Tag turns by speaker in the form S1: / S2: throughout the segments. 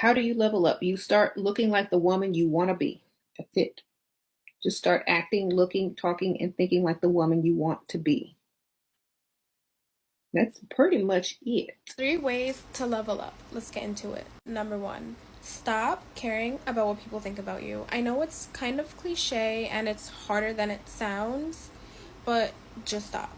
S1: How do you level up? You start looking like the woman you want to be. That's it. Just start acting, looking, talking, and thinking like the woman you want to be. That's pretty much it.
S2: 3 ways to level up. Let's get into it. Number one, stop caring about what people think about you. I know it's kind of cliche and it's harder than it sounds, but just stop.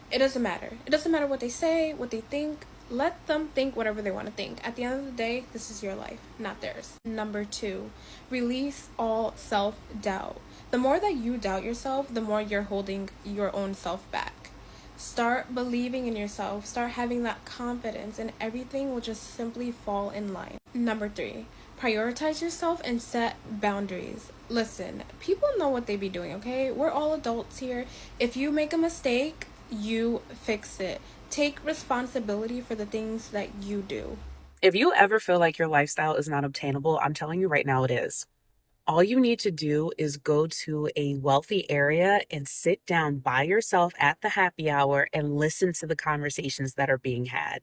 S2: It doesn't matter. It doesn't matter what they say, what they think. Let them think whatever they want to think. At the end of the day, this is your life, not theirs. Number two, release all self doubt. The more that you doubt yourself, the more you're holding your own self back. Start believing in yourself, start having that confidence, and everything will just simply fall in line. Number three, prioritize yourself and set boundaries. Listen, people know what they be doing, okay? We're all adults here. If you make a mistake, you fix it. Take responsibility for the things that you do.
S3: If you ever feel like your lifestyle is not obtainable, I'm telling you right now it is. All you need to do is go to a wealthy area and sit down by yourself at the happy hour and listen to the conversations that are being had.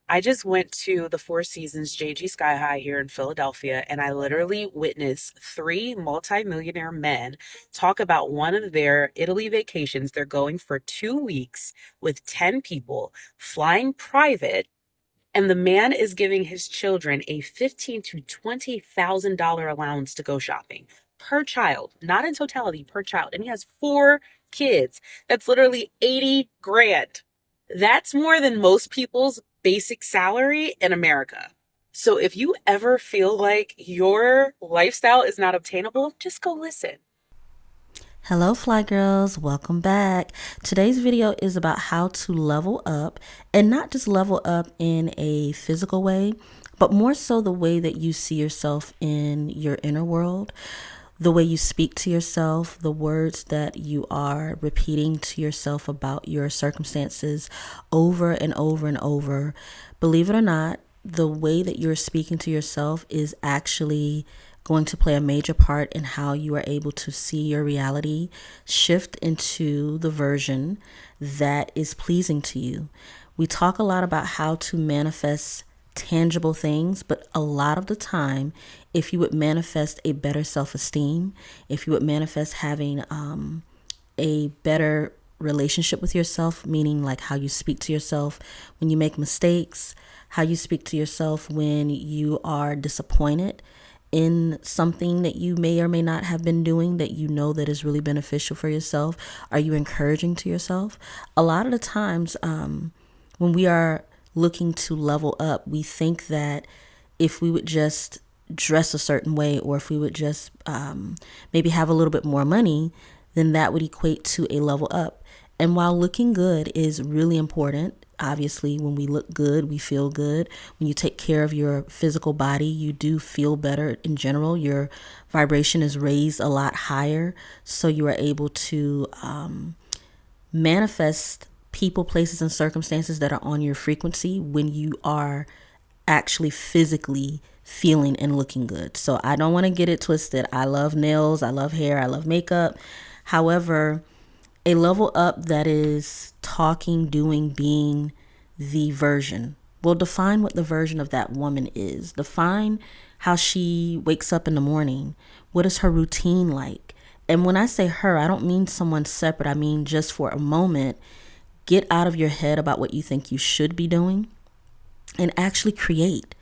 S3: I just went to the Four Seasons JG Sky High here in Philadelphia, and I literally witnessed three multimillionaire men talk about one of their Italy vacations. They're going for 2 weeks with 10 people, flying private, and the man is giving his children a $15,000 to $20,000 allowance to go shopping per child, not in totality, per child. And he has 4 kids. That's literally 80 grand. That's more than most people's basic salary in America. So if you ever feel like your lifestyle is not obtainable, just go listen.
S4: Hello, Fly Girls. Welcome back. Today's video is about how to level up, and not just level up in a physical way, but more so the way that you see yourself in your inner world, the way you speak to yourself, the words that you are repeating to yourself about your circumstances over and over and over. Believe it or not, the way that you're speaking to yourself is actually going to play a major part in how you are able to see your reality shift into the version that is pleasing to you. We talk a lot about how to manifest tangible things, but a lot of the time, if you would manifest a better self-esteem, if you would manifest having a better relationship with yourself, meaning like how you speak to yourself when you make mistakes, how you speak to yourself when you are disappointed in something that you may or may not have been doing that you know that is really beneficial for yourself. Are you encouraging to yourself? A lot of the times when we are looking to level up, we think that if we would just dress a certain way, or if we would just maybe have a little bit more money, then that would equate to a level up. And while looking good is really important, obviously when we look good, we feel good. When you take care of your physical body, you do feel better in general. Your vibration is raised a lot higher, so you are able to manifest people, places, and circumstances that are on your frequency when you are actually physically feeling and looking good. So I don't want to get it twisted. I love nails, I love hair, I love makeup. However, a level up that is talking, doing, being the version. Well, define what the version of that woman is. Define how she wakes up in the morning. What is her routine like? And when I say her, I don't mean someone separate. I mean just for a moment, get out of your head about what you think you should be doing and actually create.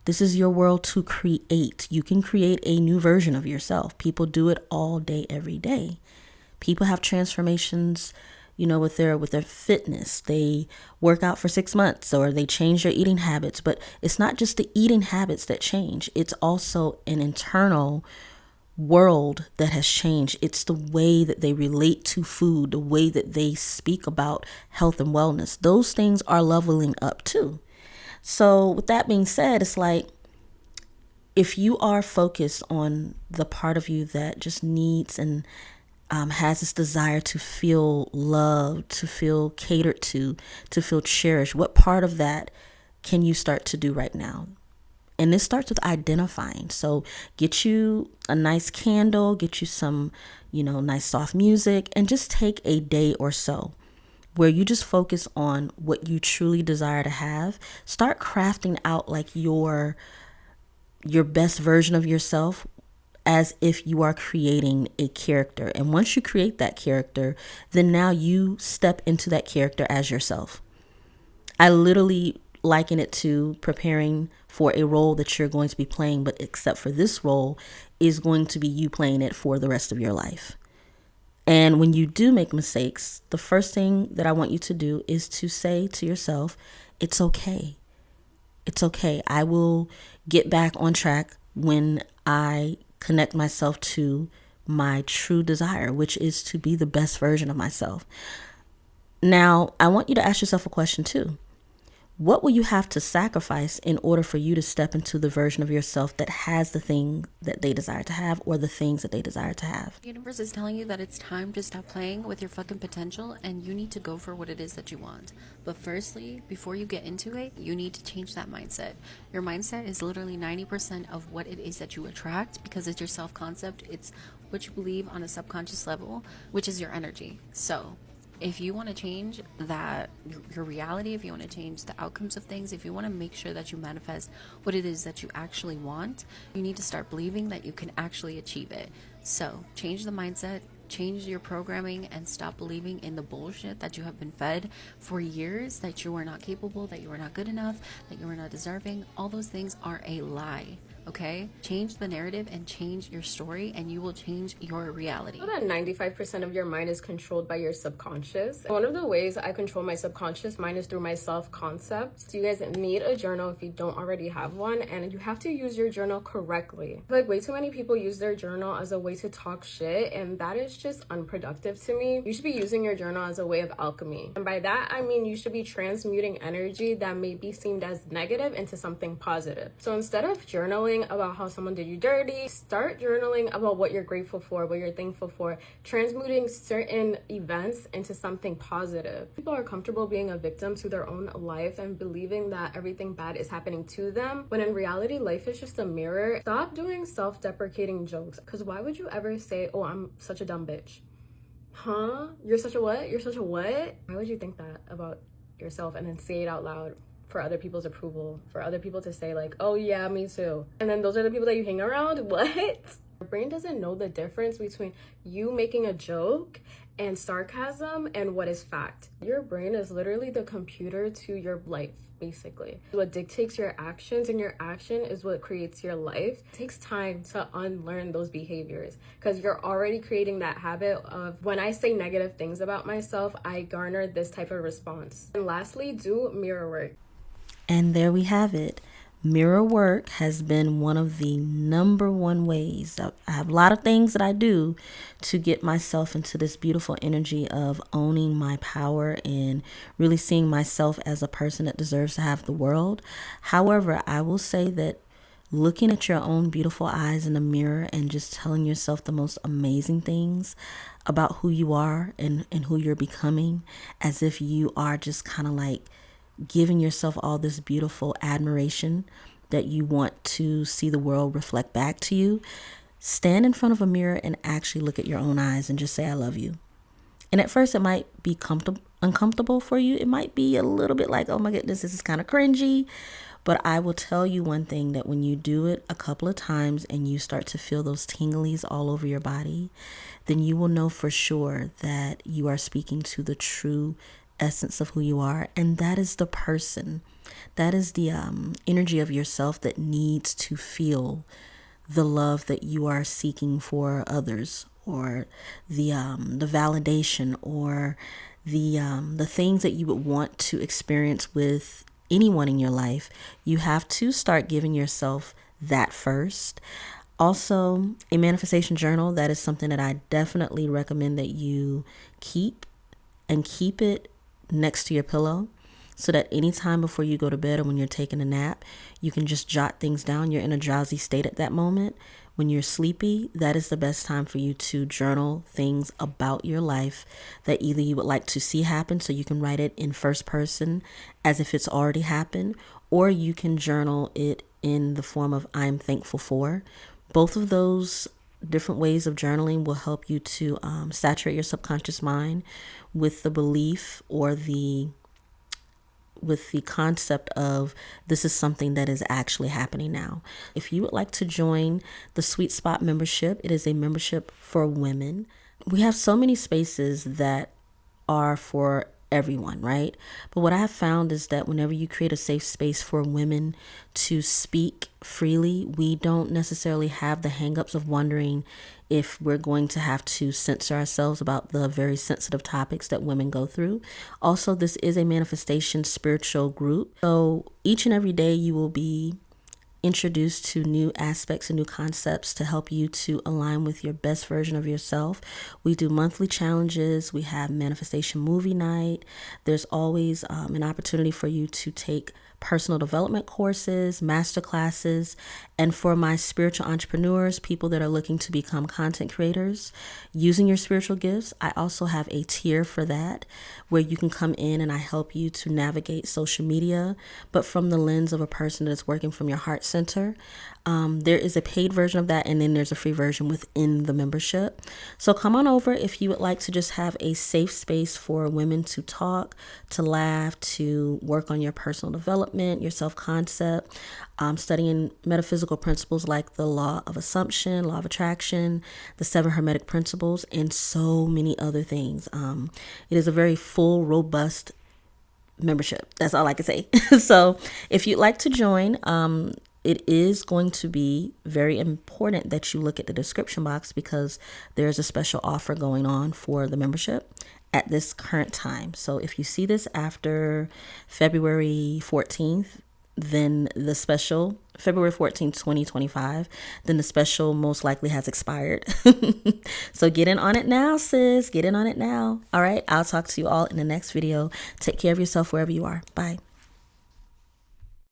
S4: This is your world to create. You can create a new version of yourself. People do it all day, every day. People have transformations, with their fitness. They work out for 6 months, or they change their eating habits. But it's not just the eating habits that change. It's also an internal world that has changed. It's the way that they relate to food, the way that they speak about health and wellness. Those things are leveling up too. So with that being said, it's like, if you are focused on the part of you that just needs and has this desire to feel loved, to feel catered to feel cherished, what part of that can you start to do right now? And this starts with identifying. So get you a nice candle, get you some, nice soft music, and just take a day or so where you just focus on what you truly desire to have. Start crafting out like your your best version of yourself as if you are creating a character. And once you create that character, then now you step into that character as yourself. I literally liken it to preparing for a role that you're going to be playing, but except for this role is going to be you playing it for the rest of your life. And when you do make mistakes, the first thing that I want you to do is to say to yourself, it's okay. It's okay. I will get back on track when I connect myself to my true desire, which is to be the best version of myself. Now, I want you to ask yourself a question too. What will you have to sacrifice in order for you to step into the version of yourself that has the thing that they desire to have or the things that they desire to have?
S5: The universe is telling you that it's time to stop playing with your fucking potential and you need to go for what it is that you want. But firstly, before you get into it, you need to change that mindset. Your mindset is literally 90% of what it is that you attract because it's your self-concept. It's what you believe on a subconscious level, which is your energy. So if you want to change that, your reality, if you want to change the outcomes of things, if you want to make sure that you manifest what it is that you actually want, you need to start believing that you can actually achieve it. So change the mindset, change your programming, and stop believing in the bullshit that you have been fed for years, that you are not capable, that you are not good enough, that you are not deserving. All those things are a lie. Okay? Change the narrative and change your story, and you will change your reality.
S6: You know that 95% of your mind is controlled by your subconscious. One of the ways I control my subconscious mind is through my self-concept. So you guys need a journal if you don't already have one, and you have to use your journal correctly. Like, way too many people use their journal as a way to talk shit, and that is just unproductive to me. You should be using your journal as a way of alchemy. And by that, I mean you should be transmuting energy that may be seen as negative into something positive. So instead of journaling about how someone did you dirty, start journaling about what you're grateful for, what you're thankful for, transmuting certain events into something positive. People are comfortable being a victim to their own life and believing that everything bad is happening to them, when in reality, life is just a mirror. Stop doing self-deprecating jokes, because why would you ever say, oh, I'm such a dumb bitch? Huh? You're such a what? You're such a what? Why would you think that about yourself and then say it out loud? For other people's approval, for other people to say like, oh yeah, me too. And then those are the people that you hang around? What? Your brain doesn't know the difference between you making a joke and sarcasm and what is fact. Your brain is literally the computer to your life, basically. What dictates your actions, and your action is what creates your life. It takes time to unlearn those behaviors because you're already creating that habit of, when I say negative things about myself, I garner this type of response. And lastly, do mirror work.
S4: And there we have it. Mirror work has been one of the number one ways. I have a lot of things that I do to get myself into this beautiful energy of owning my power and really seeing myself as a person that deserves to have the world. However, I will say that looking at your own beautiful eyes in the mirror and just telling yourself the most amazing things about who you are and who you're becoming, as if you are just kind of like giving yourself all this beautiful admiration that you want to see the world reflect back to you. Stand in front of a mirror and actually look at your own eyes and just say, I love you. And at first it might be uncomfortable for you. It might be a little bit like, oh my goodness, this is kind of cringy. But I will tell you one thing, that when you do it a couple of times and you start to feel those tinglies all over your body, then you will know for sure that you are speaking to the true essence of who you are. And that is the person, that is the energy of yourself that needs to feel the love that you are seeking for others, or the validation, or the things that you would want to experience with anyone in your life. You have to start giving yourself that first. Also, a manifestation journal, that is something that I definitely recommend that you keep, and keep it next to your pillow, so that anytime before you go to bed or when you're taking a nap, you can just jot things down. You're in a drowsy state at that moment. When you're sleepy, that is the best time for you to journal things about your life that either you would like to see happen, so you can write it in first person as if it's already happened, or you can journal it in the form of I'm thankful for. Both of those different ways of journaling will help you to saturate your subconscious mind with the belief or the with the concept of this is something that is actually happening now. If you would like to join the Sweet Spot membership, it is a membership for women. We have so many spaces that are for everyone, right? But what I have found is that whenever you create a safe space for women to speak freely, we don't necessarily have the hangups of wondering if we're going to have to censor ourselves about the very sensitive topics that women go through. Also, this is a manifestation spiritual group. So each and every day you will be introduced to new aspects and new concepts to help you to align with your best version of yourself. We do monthly challenges. We have manifestation movie night. There's always an opportunity for you to take personal development courses, master classes, and for my spiritual entrepreneurs, people that are looking to become content creators using your spiritual gifts, I also have a tier for that where you can come in and I help you to navigate social media, but from the lens of a person that's working from your heart center. There is a paid version of that, and then there's a free version within the membership. So come on over if you would like to just have a safe space for women to talk, to laugh, to work on your personal development, your self-concept, studying metaphysical principles like the law of assumption, law of attraction, the 7 hermetic principles, and so many other things. It is a very full, robust membership. That's all I can say. So if you'd like to join, it is going to be very important that you look at the description box because there's a special offer going on for the membership at this current time. So if you see this after February 14th, then the special, February 14th, 2025, then the special most likely has expired. So get in on it now, sis. Get in on it now. All right. I'll talk to you all in the next video. Take care of yourself wherever you are. Bye.